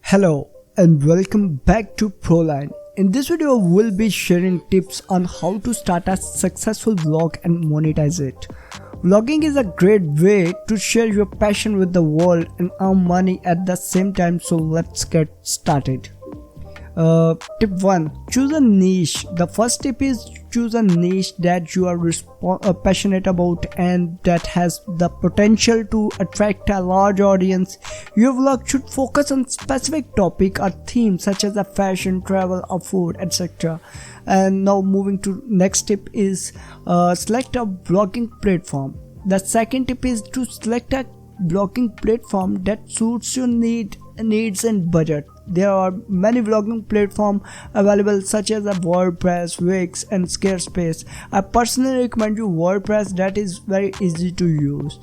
Hello and welcome back to Proline. In this video, we'll be sharing tips on how to start a successful vlog and monetize it. Vlogging is a great way to share your passion with the world and earn money at the same time, so let's get started. Tip 1. Choose a niche. The first tip is choose a niche that you are passionate about and that has the potential to attract a large audience. Your vlog should focus on specific topic or theme such as a fashion, travel or food, etc. And now moving to next tip is select a vlogging platform. The second tip is to select a vlogging platform that suits your needs and budget. There are many vlogging platforms available such as WordPress, Wix and Squarespace. I personally recommend you WordPress, that is very easy to use.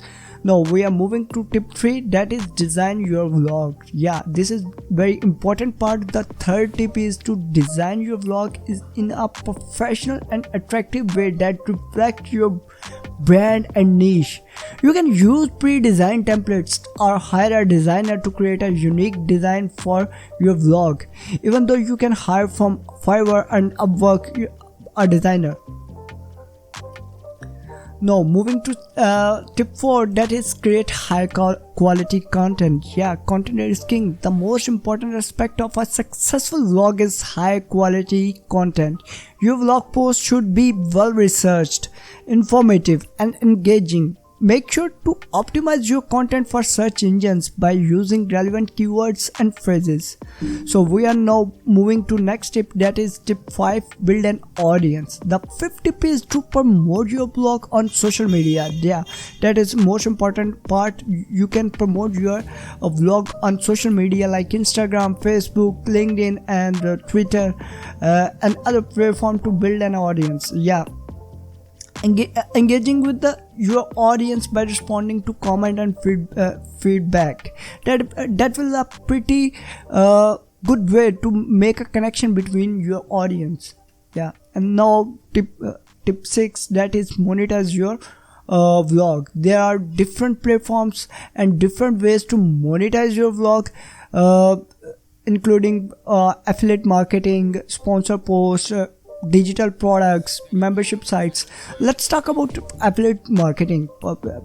Now we are moving to tip 3, that is design your vlog. Yeah, this is very important part. The third tip is to design your vlog in a professional and attractive way that reflects your brand and niche. You can use pre-designed templates or hire a designer to create a unique design for your vlog. Even though you can hire from Fiverr and Upwork a designer. Now moving to tip 4, that is create high quality content. Yeah, content is king. The most important aspect of a successful vlog is high quality content. Your vlog post should be well researched, informative and engaging. Make sure to optimize your content for search engines by using relevant keywords and phrases. So we are now moving to next tip, that is tip 5, build an audience. The fifth tip is to promote your blog on social media. Yeah, that is most important part. You can promote your vlog on social media like Instagram, Facebook, LinkedIn and Twitter and other platform to build an audience. Yeah. Engaging with your audience by responding to comment and feedback. That will a pretty good way to make a connection between your audience. Yeah, and now tip 6, that is monetize your vlog. There are different platforms and different ways to monetize your vlog, including affiliate marketing, sponsor posts, digital products, membership sites. Let's talk about affiliate marketing.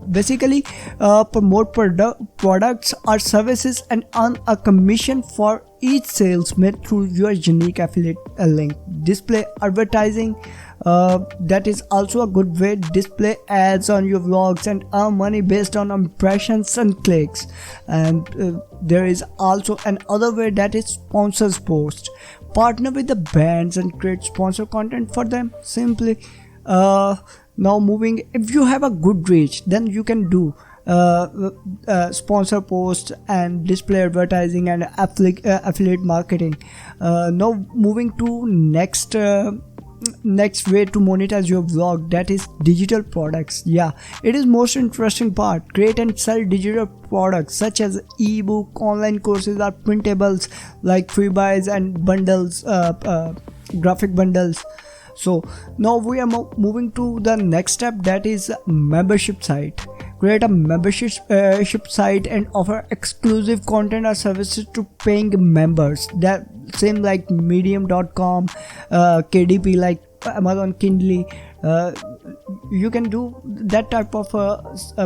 Basically promote products or services and earn a commission for each sales made through your unique affiliate link. Display advertising, that is also a good way. Display ads on your vlogs and earn money based on impressions and clicks. And there is also another way, that is sponsors post. Partner with the brands and create sponsor content for them simply. Now moving, if you have a good reach, then you can do sponsor posts and display advertising and affiliate marketing. Now moving to next way to monetize your vlog, that is digital products. Yeah, it is most interesting part. Create and sell digital products such as ebook, online courses or printables like freebies and bundles, graphic bundles. So now we are moving to the next step, that is membership site. Create a membership site and offer exclusive content or services to paying members. That same like medium.com, KDP like Amazon Kindle. You can do that type of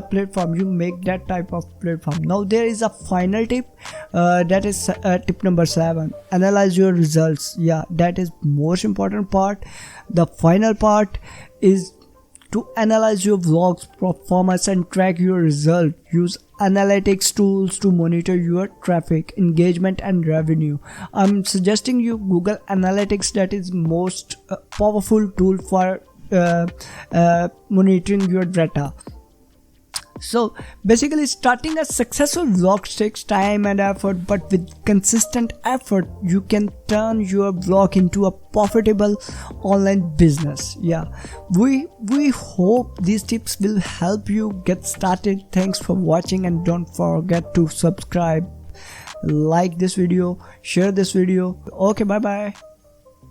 platform. You make that type of platform. Now there is a final tip, that is tip number 7, analyze your results. Yeah, that is most important part. The final part is to analyze your vlog's performance and track your result. Use analytics tools to monitor your traffic, engagement and revenue. I'm suggesting you Google Analytics, that is most powerful tool for monitoring your data. So basically starting a successful vlog takes time and effort, but with consistent effort you can turn your vlog into a profitable online business. Yeah, we hope these tips will help you get started. Thanks for watching and don't forget to subscribe, like this video, share this video. Okay, bye bye.